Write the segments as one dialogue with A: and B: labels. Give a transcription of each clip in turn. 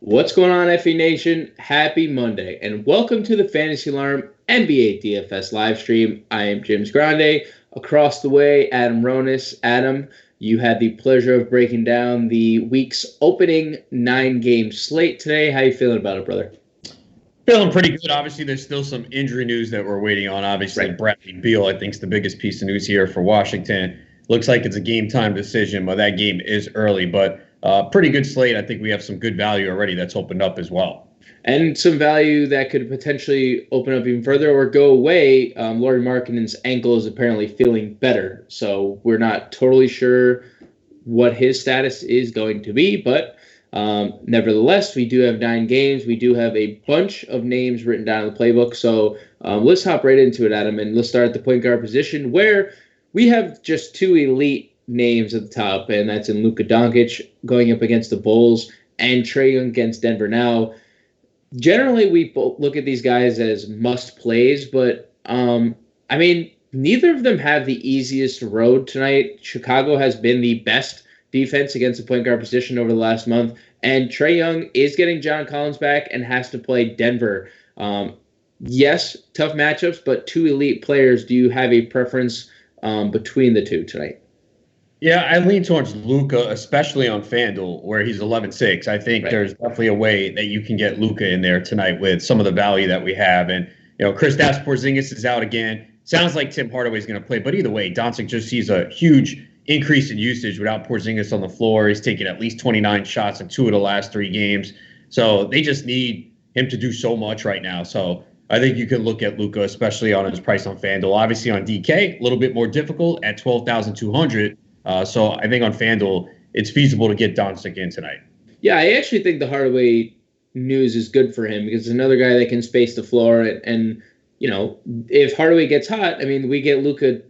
A: What's going on, FE Nation? Happy Monday, and welcome to the Fantasy Alarm NBA DFS live stream. I am James Grande. Across the way, Adam Ronis. Adam, you had the pleasure of breaking down the week's opening 9-game slate today. How you feeling about it, brother?
B: Feeling pretty good. Obviously, there's still some injury news that we're waiting on. Obviously,
A: Right.
B: Bradley Beal, I think, is the biggest piece of news here for Washington. Looks like it's a game time decision, but that game is early. But pretty good slate. I think we have some good value already that's opened up as well.
A: And some value that could potentially open up even further or go away. Laurie Markkinen's ankle is apparently feeling better, so we're not totally sure what his status is going to be, but nevertheless, we do have 9 games. We do have a bunch of names written down in the playbook. So let's hop right into it, Adam, and let's start at the point guard position where we have just two elite names at the top, and that's in Luka Doncic going up against the Bulls and Trae Young against Denver. Now, generally, we look at these guys as must plays, but I mean, neither of them have the easiest road tonight. Chicago has been the best defense against the point guard position over the last month, and Trae Young is getting John Collins back and has to play Denver. Yes, tough matchups, but two elite players. Do you have a preference between the two tonight?
B: Yeah, I lean towards Luka, especially on FanDuel, where he's 11-6. I think there's definitely a way that you can get Luka in there tonight with some of the value that we have. And, Kristaps Porzingis is out again. Sounds like Tim Hardaway's going to play. But either way, Doncic just sees a huge increase in usage without Porzingis on the floor. He's taken at least 29 shots in 2 of the last 3 games. So they just need him to do so much right now. So I think you can look at Luka, especially on his price on FanDuel. Obviously on DK, a little bit more difficult at 12,200. So I think on FanDuel, it's feasible to get Doncic in tonight.
A: Yeah, I actually think the Hardaway news is good for him because it's another guy that can space the floor. And if Hardaway gets hot, I mean, we get Luka.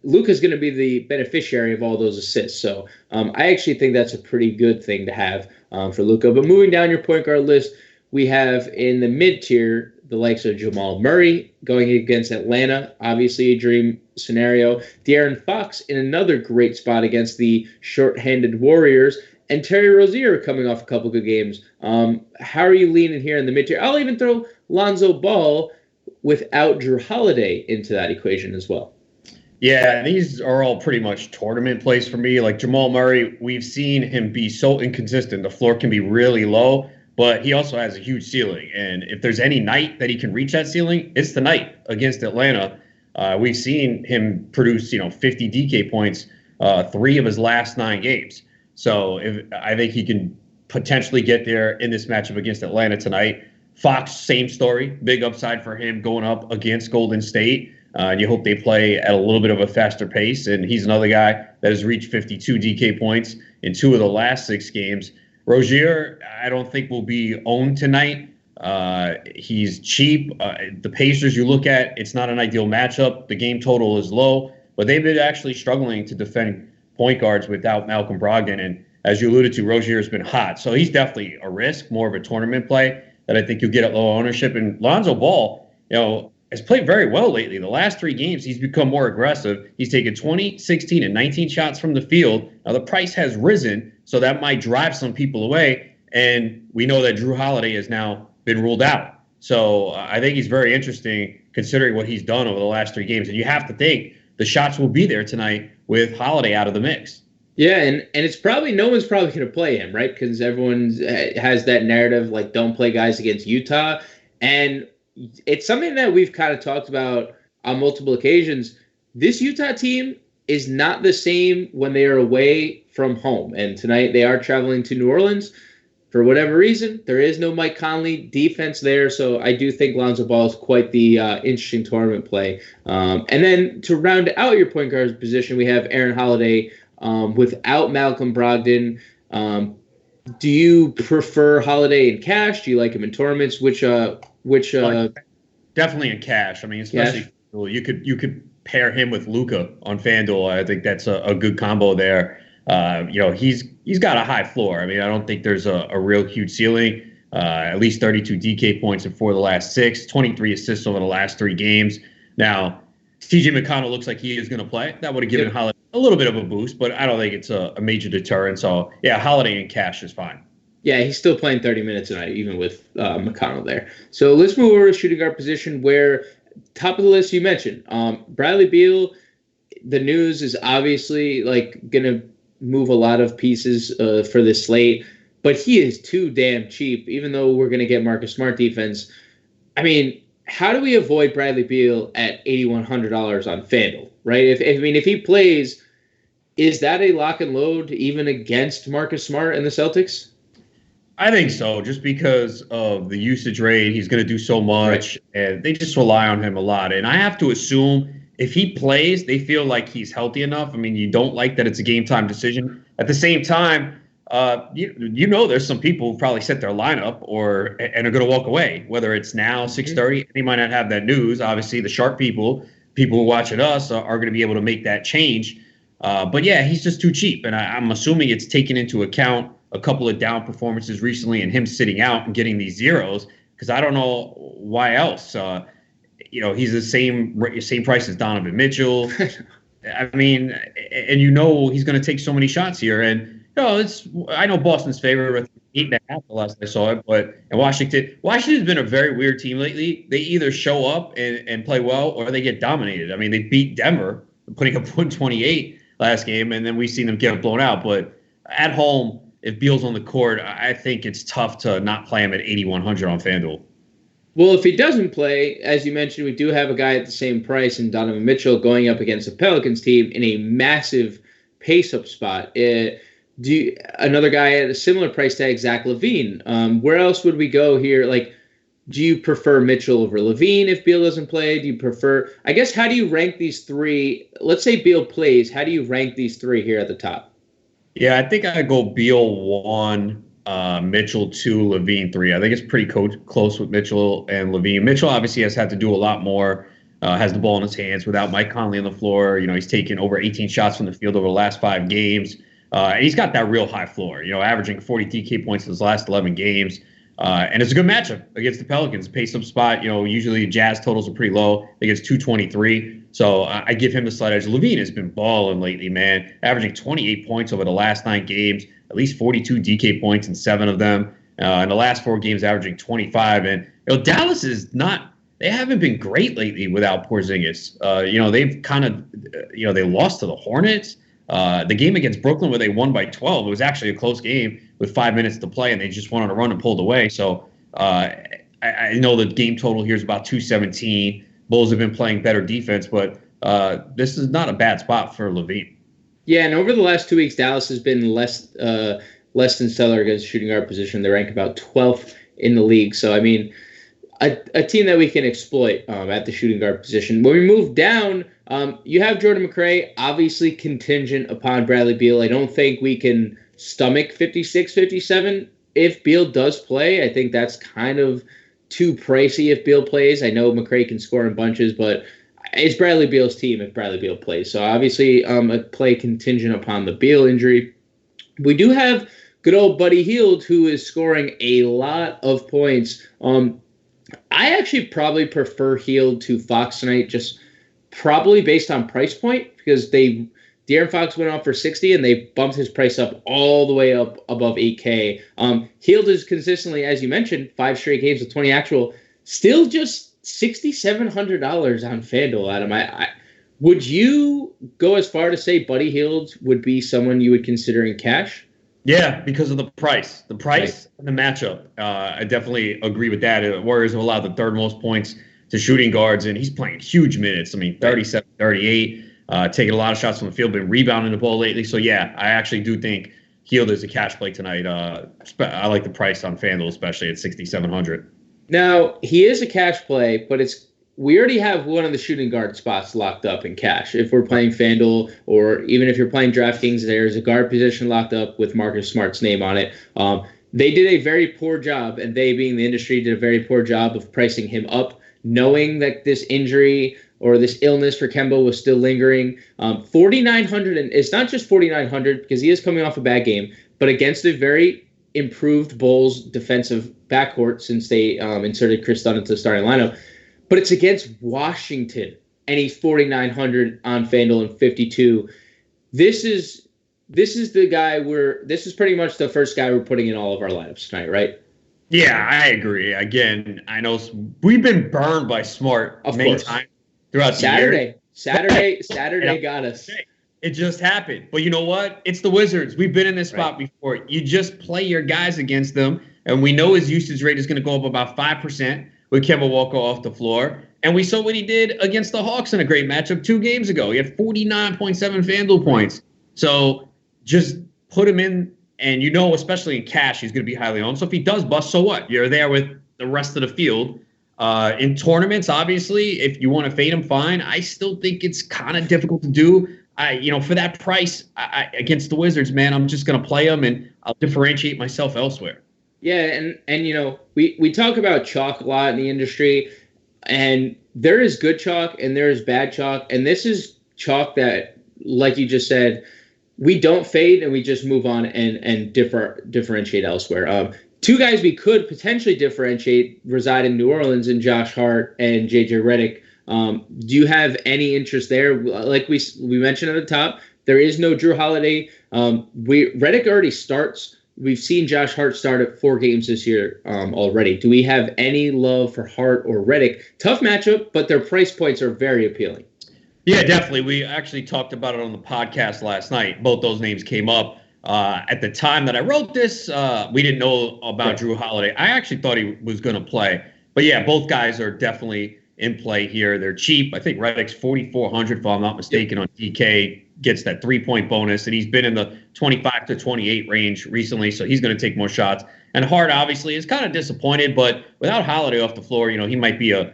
A: Luka's going to be the beneficiary of all those assists. So I actually think that's a pretty good thing to have for Luka. But moving down your point guard list, we have in the mid-tier the likes of Jamal Murray going against Atlanta, obviously a dream scenario. De'Aaron Fox in another great spot against the short-handed Warriors. And Terry Rozier coming off a couple good games. How are you leaning here in the mid-tier? I'll even throw Lonzo Ball without Drew Holiday into that equation as well.
B: Yeah, these are all pretty much tournament plays for me. Like Jamal Murray, we've seen him be so inconsistent. The floor can be really low, but he also has a huge ceiling. And if there's any night that he can reach that ceiling, it's the night against Atlanta. We've seen him produce, 50 DK points 3 of his last 9 games. So I think he can potentially get there in this matchup against Atlanta tonight. Fox, same story. Big upside for him going up against Golden State. And you hope they play at a little bit of a faster pace. And he's another guy that has reached 52 DK points in 2 of the last 6 games. Rozier, I don't think will be owned tonight. He's cheap. The Pacers you look at, it's not an ideal matchup. The game total is low, but they've been actually struggling to defend point guards without Malcolm Brogdon. And as you alluded to, Rozier has been hot. So he's definitely a risk, more of a tournament play that I think you'll get at low ownership. And Lonzo Ball, has played very well lately. The last 3 games, he's become more aggressive. He's taken 20, 16, and 19 shots from the field. Now, the price has risen, so that might drive some people away. And we know that Drew Holiday has now been ruled out. So I think he's very interesting considering what he's done over the last 3 games. And you have to think the shots will be there tonight with Holiday out of the mix.
A: Yeah, and it's probably no one's probably going to play him, right? Because everyone has that narrative like don't play guys against Utah. And it's something that we've kind of talked about on multiple occasions. This Utah team is not the same when they are away from home. And tonight they are traveling to New Orleans. For whatever reason, there is no Mike Conley defense there. So I do think Lonzo Ball is quite the interesting tournament play. And then to round out your point guard position, we have Aaron Holiday without Malcolm Brogdon. Do you prefer Holiday in cash? Do you like him in tournaments?
B: Definitely in cash. I mean, especially you could pair him with Luka on FanDuel. I think that's a good combo there. He's got a high floor. I mean, I don't think there's a real huge ceiling. At least 32 DK points in 4 of the last 6, 23 assists over the last 3 games. Now, TJ McConnell looks like he is going to play. That would have given Holiday a little bit of a boost, but I don't think it's a major deterrent. So, yeah, Holiday and cash is fine.
A: Yeah, he's still playing 30 minutes a night, even with McConnell there. So let's move over to shooting guard position, where top of the list you mentioned Bradley Beal. The news is obviously like gonna move a lot of pieces for this slate, but he is too damn cheap. Even though we're gonna get Marcus Smart defense, I mean, how do we avoid Bradley Beal at $8,100 on FanDuel? Right? If he plays, is that a lock and load even against Marcus Smart and the Celtics?
B: I think so, just because of the usage rate. He's going to do so much, right, and they just rely on him a lot. And I have to assume if he plays, they feel like he's healthy enough. I mean, you don't like that it's a game time decision. At the same time, there's some people who probably set their lineup and are going to walk away, whether it's now 6:30. They might not have that news. Obviously, the sharp people who watch at us are going to be able to make that change. But yeah, he's just too cheap, and I'm assuming it's taken into account a couple of down performances recently and him sitting out and getting these zeros, because I don't know why else. He's the same price as Donovan Mitchell. I mean, and he's going to take so many shots here. And I know Boston's favorite with 8.5 the last I saw it, and Washington's been a very weird team lately. They either show up and play well, or they get dominated. I mean, they beat Denver, putting up 128 last game, and then we've seen them get blown out. But at home, if Beal's on the court, I think it's tough to not play him at 8,100 on FanDuel.
A: Well, if he doesn't play, as you mentioned, we do have a guy at the same price in Donovan Mitchell going up against the Pelicans team in a massive pace-up spot. Another guy at a similar price tag, Zach LaVine. Where else would we go here? Like, do you prefer Mitchell over LaVine if Beal doesn't play? Do you prefer – I guess how do you rank these three? Let's say Beal plays. How do you rank these three here at the top?
B: Yeah, I think I go Beal 1, Mitchell 2, LaVine 3. I think it's pretty close with Mitchell and LaVine. Mitchell obviously has had to do a lot more, has the ball in his hands without Mike Conley on the floor. He's taken over 18 shots from the field over the last 5 games. And he's got that real high floor, averaging 40 DK points in his last 11 games. And it's a good matchup against the Pelicans. Pace-up spot, usually Jazz totals are pretty low. I think it's 223. So I give him the slight edge. LaVine has been balling lately, man, averaging 28 points over the last 9 games, at least 42 DK points in 7 of them. In the last 4 games, averaging 25. And Dallas is not – they haven't been great lately without Porzingis. They've kind of – they lost to the Hornets. The game against Brooklyn where they won by 12, it was actually a close game with 5 minutes to play, and they just went on a run and pulled away. So I know the game total here is about 217. Bulls have been playing better defense, but this is not a bad spot for LaVine.
A: Yeah, and over the last 2 weeks, Dallas has been less than stellar against shooting guard position. They rank about 12th in the league. So, I mean, a team that we can exploit at the shooting guard position. When we move down, you have Jordan McRae, obviously contingent upon Bradley Beal. I don't think we can stomach 56, 57. If Beal does play, I think that's kind of too pricey if Beal plays. I know McRae can score in bunches, but it's Bradley Beal's team if Bradley Beal plays. So obviously a play contingent upon the Beal injury. We do have good old Buddy Hield, who is scoring a lot of points. I actually probably prefer Hield to Fox tonight, just probably based on price point, because De'Aaron Fox went off for 60 and they bumped his price up all the way up above 8K. Hield is consistently, as you mentioned, 5 straight games with 20 actual, still just $6,700 on FanDuel, Adam. Would you go as far to say Buddy Hield would be someone you would consider in cash?
B: Yeah, because of the price. The price and the matchup. I definitely agree with that. Warriors have allowed the third most points to shooting guards, and he's playing huge minutes. I mean, 37, 38. Taking a lot of shots from the field, been rebounding the ball lately. So, yeah, I actually do think Hield is a cash play tonight. I like the price on FanDuel, especially at 6,700.
A: Now, he is a cash play, but we already have one of the shooting guard spots locked up in cash. If we're playing FanDuel, or even if you're playing DraftKings, there's a guard position locked up with Marcus Smart's name on it. They did a very poor job, and they being the industry did a very poor job of pricing him up, knowing that this injury or this illness for Kemba was still lingering. 4,900, and it's not just 4,900 because he is coming off a bad game, but against a very improved Bulls defensive backcourt since they inserted Chris Dunn into the starting lineup. But it's against Washington, and he's 4,900 on FanDuel and 52. This is this is the guy this is pretty much the first guy we're putting in all of our lineups tonight, right?
B: Yeah, I agree. Again, I know we've been burned by Smart many times throughout the year.
A: Saturday got us.
B: It just happened. But you know what? It's the Wizards. We've been in this spot before. You just play your guys against them, and we know his usage rate is going to go up about 5% with Kemba Walker off the floor. And we saw what he did against the Hawks in a great matchup 2 games ago. He had 49.7 FanDuel points. So just put him in, and you know, especially in cash, he's going to be highly owned. So if he does bust, so what? You're there with the rest of the field. In tournaments, obviously, if you want to fade him, fine. I still think it's kind of difficult to do. For that price against the Wizards, man, I'm just going to play him, and I'll differentiate myself elsewhere.
A: Yeah, and we talk about chalk a lot in the industry, and there is good chalk and there is bad chalk, and this is chalk that, like you just said, we don't fade and we just move on and differentiate elsewhere. 2 guys we could potentially differentiate reside in New Orleans, in Josh Hart and JJ Redick. Do you have any interest there? Like we mentioned at the top, there is no Drew Holiday. Redick already starts. We've seen Josh Hart start at 4 games this year already. Do we have any love for Hart or Redick? Tough matchup, but their price points are very appealing.
B: Yeah, definitely. We actually talked about it on the podcast last night. Both those names came up. At the time that I wrote this, we didn't know about Drew Holiday. I actually thought he was going to play. But yeah, both guys are definitely in play here. They're cheap. I think Redick's 4,400, if I'm not mistaken, on DK. Gets that 3-point bonus, and he's been in the 25 to 28 range recently, so he's going to take more shots. And Hart, obviously, is kind of disappointed, but without Holiday off the floor, he might be a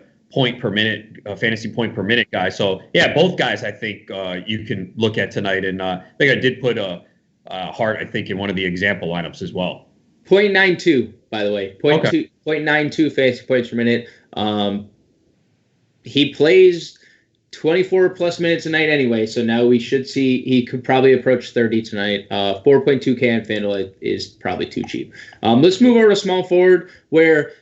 B: fantasy point per minute guy. So, yeah, both guys I think you can look at tonight. And I think I did put Hart, I think, in one of the example lineups as well.
A: 0.92, by the way. 0.92 fantasy points per minute. He plays 24 plus minutes a night anyway, so now we should see he could probably approach 30 tonight. 4.2K on FanDuel is probably too cheap. Let's move over to small forward, where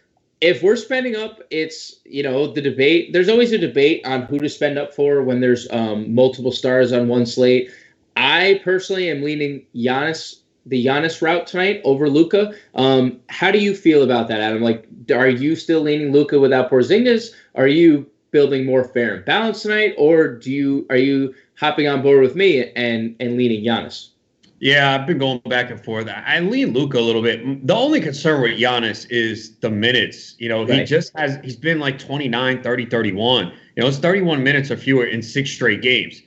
A: if we're spending up, it's, the debate. There's always a debate on who to spend up for when there's multiple stars on one slate. I personally am leaning the Giannis route tonight over Luka. How do you feel about that, Adam? Like, are you still leaning Luka without Porzingis? Are you building more fair and balanced tonight, or are you hopping on board with me and leaning Giannis?
B: Yeah, I've been going back and forth. I lean Luka a little bit. The only concern with Giannis is the minutes. He's been like 29, 30, 31. It's 31 minutes or fewer in 6 straight games.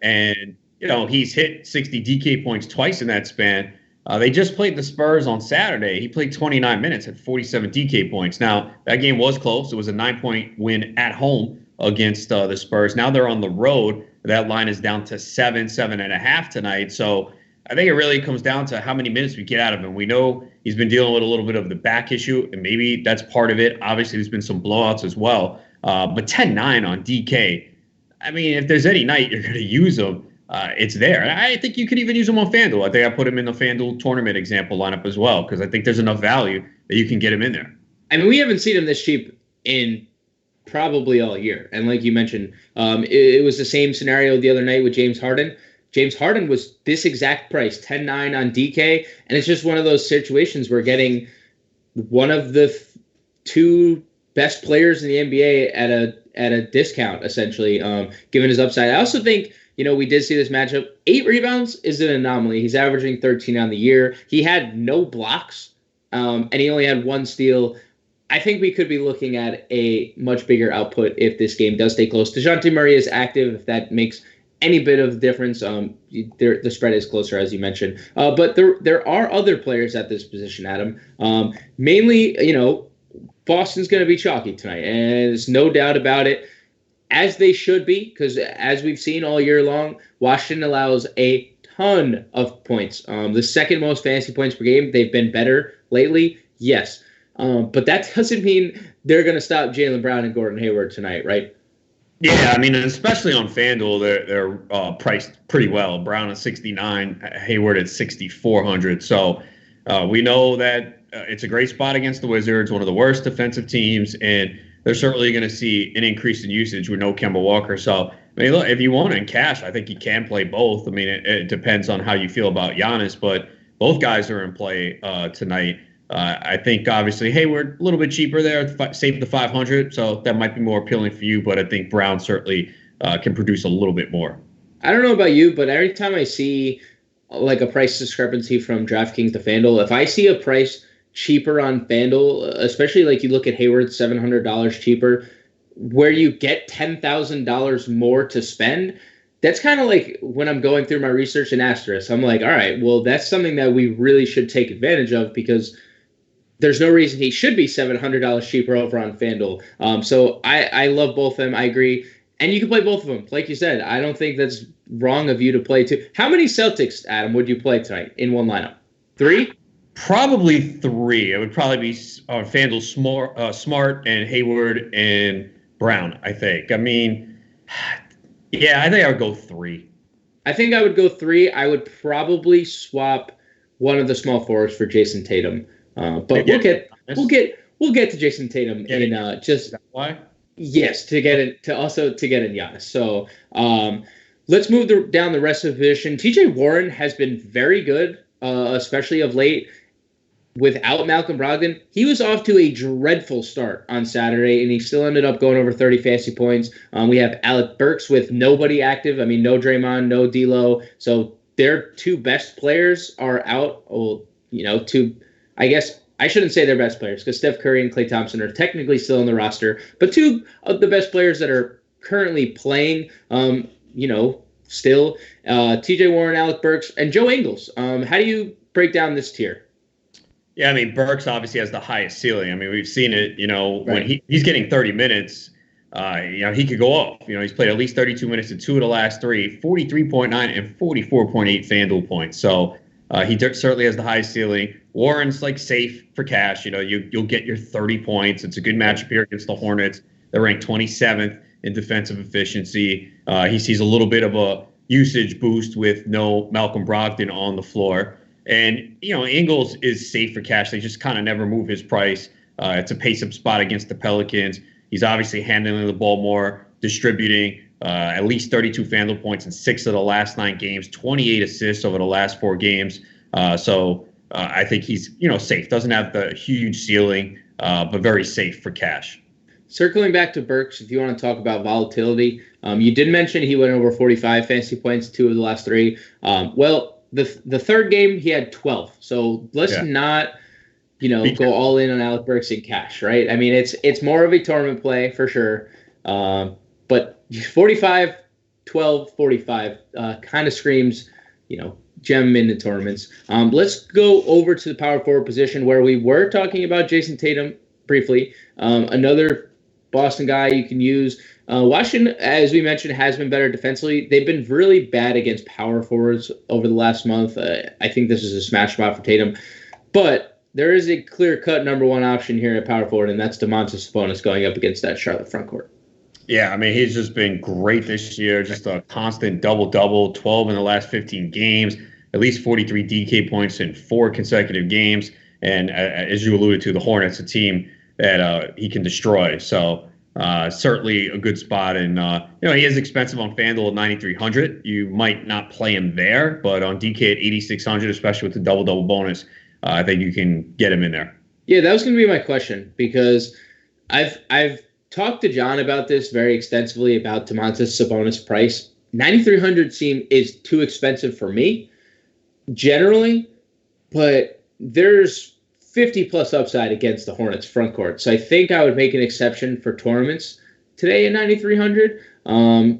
B: And, he's hit 60 DK points twice in that span. They just played the Spurs on Saturday. He played 29 minutes at 47 DK points. Now, that game was close. It was a 9-point win at home against the Spurs. Now they're on the road. That line is down to 7.5 tonight. So I think it really comes down to how many minutes we get out of him. We know he's been dealing with a little bit of the back issue, and maybe that's part of it. Obviously, there's been some blowouts as well. But 10-9 on DK, I mean, if there's any night you're going to use him, it's there. And I think you could even use him on FanDuel. I think I put him in the FanDuel tournament example lineup as well, because I think there's enough value that you can get him in there.
A: I mean, we haven't seen him this cheap in probably all year. And like you mentioned, it was the same scenario the other night with James Harden. James Harden was this exact price, 10-9 on DK. And it's just one of those situations where getting one of the 2 best players in the NBA at a discount, essentially, given his upside. I also think, we did see this matchup. 8 rebounds is an anomaly. He's averaging 13 on the year. He had no blocks, and he only had 1 steal. I think we could be looking at a much bigger output if this game does stay close. DeJounte Murray is active, if that makes any bit of difference. The spread is closer, as you mentioned. But there are other players at this position, Adam. Mainly, Boston's going to be chalky tonight, and there's no doubt about it. As they should be, because as we've seen all year long, Washington allows a ton of points. The second most fantasy points per game. They've been better lately, yes. But that doesn't mean they're going to stop Jaylen Brown and Gordon Hayward tonight, right?
B: Yeah, I mean, especially on FanDuel, they're priced pretty well. Brown at 69, Hayward at 6,400. So we know that it's a great spot against the Wizards, one of the worst defensive teams, and they're certainly going to see an increase in usage with no Kemba Walker. So I mean, look, if you want in cash, I think you can play both. I mean, it depends on how you feel about Giannis, but both guys are in play tonight. I think obviously Hayward a little bit cheaper there, save the 500, so that might be more appealing for you. But I think Brown certainly can produce a little bit more.
A: I don't know about you, but every time I see like a price discrepancy from DraftKings to FanDuel, if I see a price cheaper on FanDuel, especially like you look at Hayward, $700 cheaper, where you get $10,000 more to spend, that's kind of like when I'm going through my research in Asterisk. I'm like, all right, well, that's something that we really should take advantage of because there's no reason he should be $700 cheaper over on FanDuel. So I love both of them. I agree. And you can play both of them. Like you said, I don't think that's wrong of you to play two. How many Celtics, Adam, would you play tonight in one lineup? 3?
B: Probably 3. It would probably be on FanDuel Smart and Hayward and Brown, I think. I mean, yeah, I think I would go 3.
A: I think I would go 3. I would probably swap one of the small forwards for Jason Tatum. But we'll get to Jason Tatum in just
B: why?
A: Yes, to get in Giannis. So let's move down the rest of the position. TJ Warren has been very good, especially of late. Without Malcolm Brogdon, he was off to a dreadful start on Saturday, and he still ended up going over 30 fantasy points. We have Alec Burks with nobody active. I mean, no Draymond, no D'Lo. So their two best players are out. Well, I guess I shouldn't say their best players because Steph Curry and Klay Thompson are technically still on the roster, but two of the best players that are currently playing, still, TJ Warren, Alec Burks, and Joe Ingles. How do you break down this tier?
B: Yeah, I mean, Burks obviously has the highest ceiling. I mean, we've seen it,
A: right.
B: When he's getting 30 minutes, he could go off. He's played at least 32 minutes in 2 of the last 3, 43.9 and 44.8 FanDuel points. So he certainly has the highest ceiling. Warren's like safe for cash. You'll get your 30 points. It's a good matchup here against the Hornets. They're ranked 27th in defensive efficiency. He sees a little bit of a usage boost with no Malcolm Brogdon on the floor. And, Ingles is safe for cash. They just kind of never move his price. It's a pace-up spot against the Pelicans. He's obviously handling the ball more, distributing at least 32 FanDuel points in 6 of the last 9 games, 28 assists over the last 4 games. So I think he's, safe. Doesn't have the huge ceiling, but very safe for cash.
A: Circling back to Burks, if you want to talk about volatility, you did mention he went over 45 fantasy points 2 of the last 3. The third game, he had 12. So let's not, go all in on Alec Burks in cash, right? I mean, it's more of a tournament play for sure. But 45, 12, 45 kind of screams, gem in the tournaments. Let's go over to the power forward position where we were talking about Jason Tatum briefly. Another Boston guy you can use. Washington, as we mentioned, has been better defensively. They've been really bad against power forwards over the last month. I think this is a smash spot for Tatum. But there is a clear-cut number one option here at power forward, and that's Domantas Sabonis going up against that Charlotte front court.
B: Yeah, I mean, he's just been great this year. Just a constant double-double, 12 in the last 15 games, at least 43 DK points in 4 consecutive games. And as you alluded to, the Hornets, a team that he can destroy. So certainly a good spot. And, he is expensive on FanDuel at 9,300. You might not play him there, but on DK at 8,600, especially with the double-double bonus, I think you can get him in there.
A: Yeah, that was going to be my question because I've talked to John about this very extensively about Domantas Sabonis price. 9,300 is too expensive for me generally, but there's 50 plus upside against the Hornets front court. So I think I would make an exception for tournaments today at 9,300.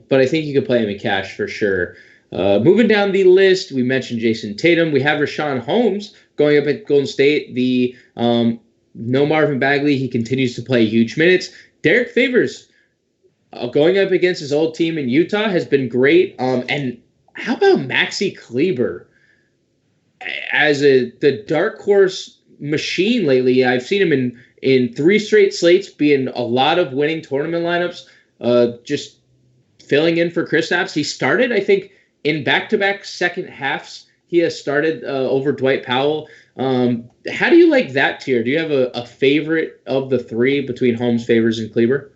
A: But I think you could play him in cash for sure. Moving down the list, we mentioned Jason Tatum. We have Rashawn Holmes going up at Golden State. No Marvin Bagley. He continues to play huge minutes. Derek Favors going up against his old team in Utah has been great. And how about Maxi Kleber as the dark horse machine lately? I've seen him in 3 straight slates, be in a lot of winning tournament lineups, just filling in for Kristaps. He started, I think, in back-to-back second halves. He has started over Dwight Powell. How do you like that tier? Do you have a favorite of the 3 between Holmes, Favors, and Kleber?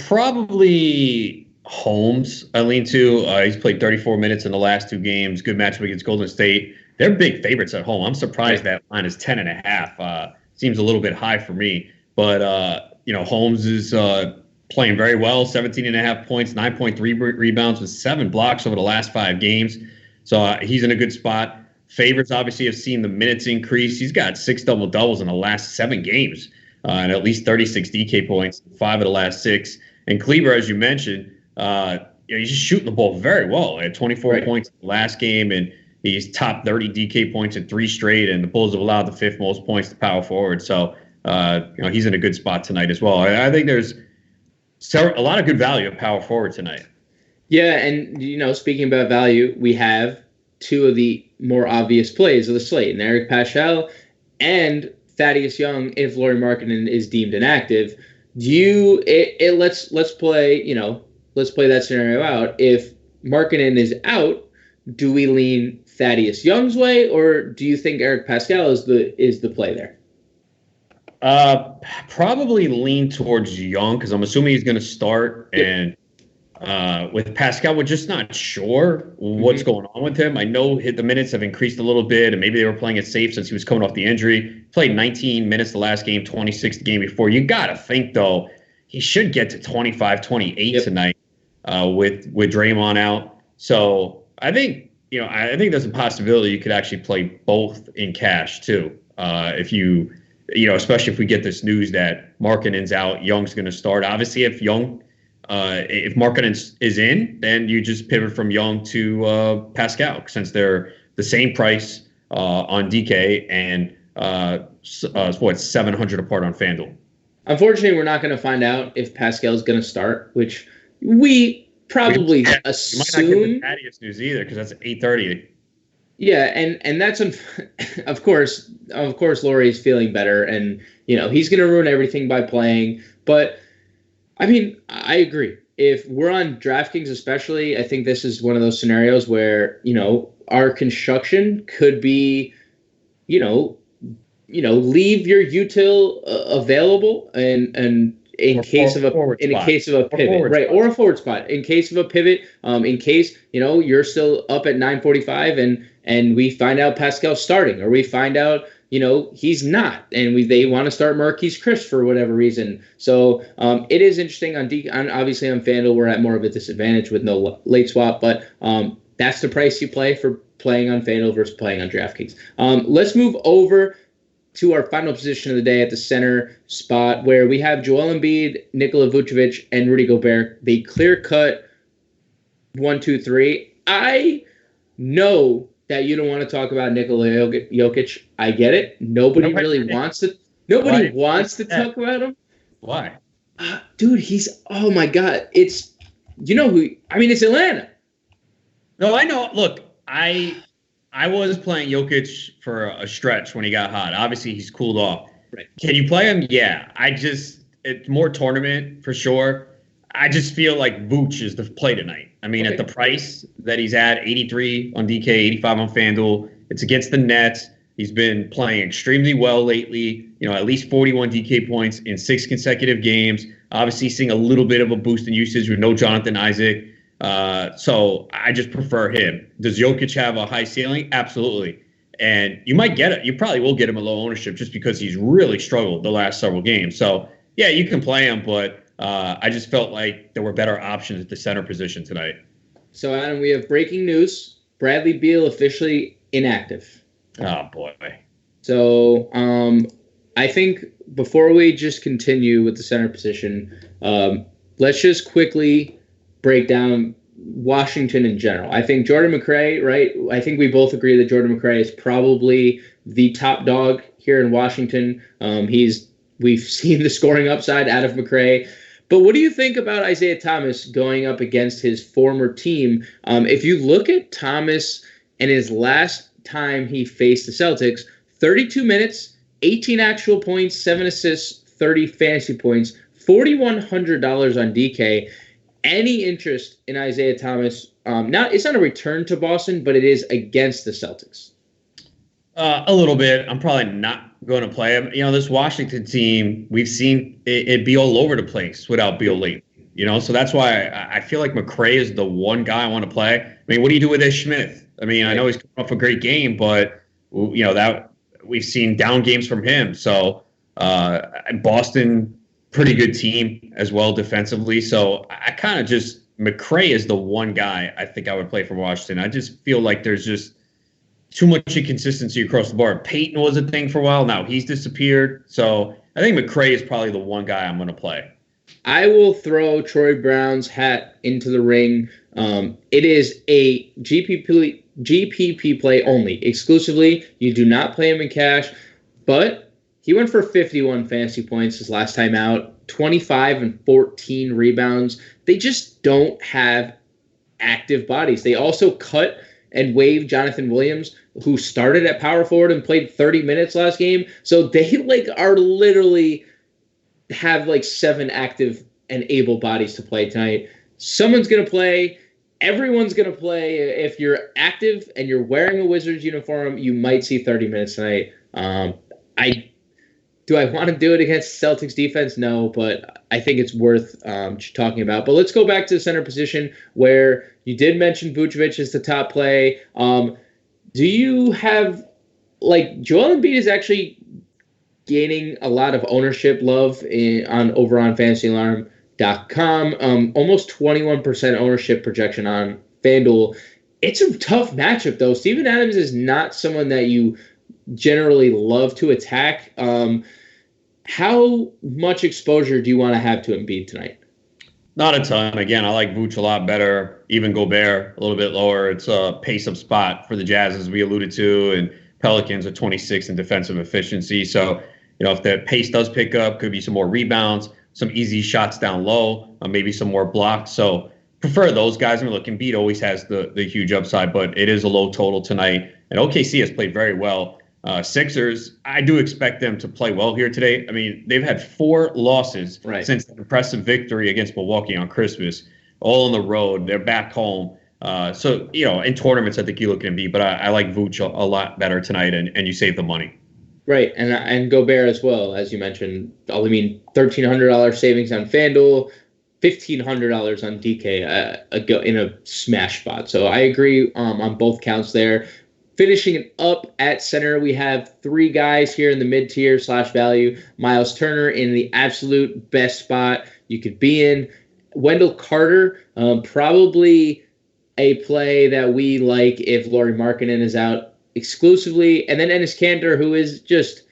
B: Probably Holmes, I lean to. He's played 34 minutes in the last 2 games. Good matchup against Golden State. They're big favorites at home. I'm surprised that line is 10.5. Seems a little bit high for me. But, Holmes is playing very well, 17.5 points, 9.3 rebounds with 7 blocks over the last 5 games. So he's in a good spot. Favorites obviously have seen the minutes increase. He's got 6 double-doubles in the last 7 games and at least 36 DK points, 5 of the last 6. And Kleber, as you mentioned, he's just shooting the ball very well. He had 24 points in the last game, and he's top 30 DK points in 3 straight, and the Bulls have allowed the 5th most points to power forward. So, he's in a good spot tonight as well. I think there's a lot of good value at power forward tonight.
A: Yeah, and, speaking about value, we have 2 of the more obvious plays of the slate, and Eric Paschall and Thaddeus Young if Lauri Markkanen is deemed inactive. Let's play, let's play that scenario out. If Markkanen is out, do we lean Thaddeus Young's way, or do you think Eric Paschall is the play there?
B: Probably lean towards Young because I'm assuming he's going to start. And with Paschall, we're just not sure what's going on with him. I know the minutes have increased a little bit, and maybe they were playing it safe since he was coming off the injury. Played 19 minutes the last game, 26 the game before. You got to think, though, he should get to 25, 28 tonight with Draymond out. So I think there's a possibility you could actually play both in cash too. If you especially if we get this news that Markkanen's out, Young's going to start. Obviously, if Markkanen is in, then you just pivot from Young to Paschall since they're the same price on DK and 700 apart on FanDuel.
A: Unfortunately, we're not going to find out if Paschall is going to start, which we probably assume.
B: You might not get the Thaddeus news either because that's 8:30.
A: Yeah, and that's of course Lauri's feeling better, and he's going to ruin everything by playing. But I mean, I agree. If we're on DraftKings, especially, I think this is one of those scenarios where our construction could be, leave your util available and in case of a pivot, right, or a forward spot in case of a pivot, in case you're still up at 9:45 and we find out Paschall's starting, or we find out he's not, and they want to start Marquise Chris for whatever reason. So it is interesting obviously on FanDuel we're at more of a disadvantage with no late swap, but that's the price you play for playing on FanDuel versus playing on DraftKings. Let's move over to our final position of the day at the center spot, where we have Joel Embiid, Nikola Vucevic, and Rudy Gobert. The clear-cut 1, 2, 3. I know that you don't want to talk about Nikola Jokic. I get it. Nobody wants to talk about him.
B: Why?
A: Dude, oh my God. It's Atlanta.
B: No, I know. Look, I was playing Jokic for a stretch when he got hot. Obviously, he's cooled off.
A: Right.
B: Can you play him? Yeah. It's more tournament for sure. I just feel like Vooch is the play tonight. I mean, at the price that he's at, 83 on DK, 85 on FanDuel, it's against the Nets. He's been playing extremely well lately, at least 41 DK points in 6 consecutive games. Obviously, seeing a little bit of a boost in usage with no Jonathan Isaac. So I just prefer him. Does Jokic have a high ceiling? Absolutely. And you might get it. You probably will get him a low ownership just because he's really struggled the last several games. So, yeah, you can play him, but I just felt like there were better options at the center position tonight.
A: So, Adam, we have breaking news. Bradley Beal officially inactive.
B: Oh, boy.
A: So, I think before we just continue with the center position, let's just quickly break down Washington in general. I think Jordan McRae, right? I think we both agree that Jordan McRae is probably the top dog here in Washington. We've seen the scoring upside out of McRae. But what do you think about Isaiah Thomas going up against his former team? If you look at Thomas and his last time he faced the Celtics, 32 minutes, 18 actual points, 7 assists, 30 fantasy points, $4,100 on DK. Any interest in Isaiah Thomas? It's not a return to Boston, but it is against the Celtics.
B: A little bit. I'm probably not going to play him. This Washington team, we've seen it be all over the place without Beal late. So that's why I feel like McCray is the one guy I want to play. I mean, what do you do with Ish Smith? I mean, I know he's coming off a great game, but that we've seen down games from him. So Boston, pretty good team as well defensively. So I kind of just McCray is the one guy I think I would play for Washington. I just feel like there's just too much inconsistency across the board. Peyton was a thing for a while. Now he's disappeared. So I think McCray is probably the one guy I'm going to play.
A: I will throw Troy Brown's hat into the ring. It is a GPP play only, exclusively. You do not play him in cash, but he went for 51 fantasy points his last time out, 25 and 14 rebounds. They just don't have active bodies. They also cut and waived Jonathan Williams, who started at power forward and played 30 minutes last game. So they are literally have 7 active and able bodies to play tonight. Someone's going to play. Everyone's going to play. If you're active and you're wearing a Wizards uniform, you might see 30 minutes tonight. Do I want to do it against Celtics defense? No, but I think it's worth talking about. But let's go back to the center position where you did mention Vucevic as the top play. Do you have Joel Embiid is actually gaining a lot of ownership love over on FantasyAlarm.com. Almost 21% ownership projection on FanDuel. It's a tough matchup though. Steven Adams is not someone that you generally love to attack. How much exposure do you want to have to Embiid tonight?
B: Not a ton. Again, I like Vooch a lot better. Even Gobert a little bit lower. It's a pace-up spot for the Jazz, as we alluded to, and Pelicans are 26 in defensive efficiency. So, if the pace does pick up, could be some more rebounds, some easy shots down low, maybe some more blocks. So prefer those guys. I mean, look, Embiid always has the huge upside, but it is a low total tonight. And OKC has played very well. Sixers, I do expect them to play well here today. I mean, they've had 4 losses since the impressive victory against Milwaukee on Christmas, all on the road. They're back home. So, in tournaments, I think you look at Embiid, but I like Vooch a lot better tonight, and you save the money.
A: Right, and Gobert as well, as you mentioned. I mean, $1,300 savings on FanDuel, $1,500 on DK in a smash spot. So I agree on both counts there. Finishing it up at center, we have 3 guys here in the mid-tier / value. Miles Turner in the absolute best spot you could be in. Wendell Carter, probably a play that we like if Lauri Markkanen is out exclusively. And then Enes Kanter, who is just,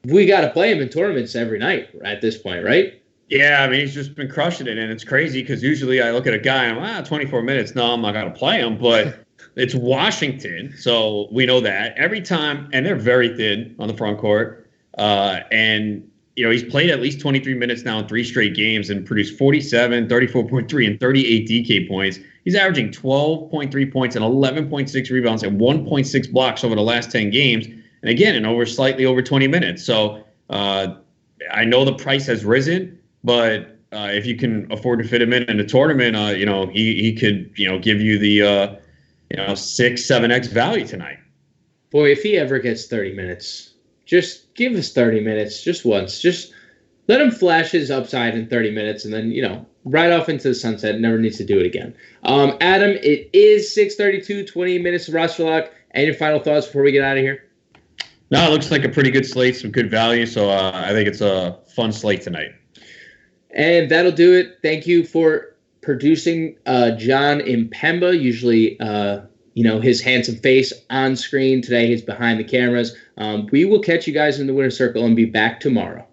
A: we got to play him in tournaments every night at this point, right?
B: Yeah, I mean, he's just been crushing it. And it's crazy because usually I look at a guy and I'm 24 minutes. No, I'm not going to play him. But it's Washington, so we know that. Every time, and they're very thin on the front court. And, he's played at least 23 minutes now in 3 straight games and produced 47, 34.3, and 38 DK points. He's averaging 12.3 points and 11.6 rebounds and 1.6 blocks over the last 10 games. And again, slightly over 20 minutes. So I know the price has risen, but if you can afford to fit him in a tournament, he could, give you the 6-7x value tonight.
A: Boy, if he ever gets 30 minutes, just give us 30 minutes just once. Just let him flash his upside in 30 minutes and then, right off into the sunset. Never needs to do it again. Adam, it is 6:32, 20 minutes of roster lock. Any your final thoughts before we get out of here?
B: No, it looks like a pretty good slate, some good value. So I think it's a fun slate tonight.
A: And that'll do it. Thank you for producing John Impemba. Usually, his handsome face on screen. Today, he's behind the cameras. We will catch you guys in the winner's circle and be back tomorrow.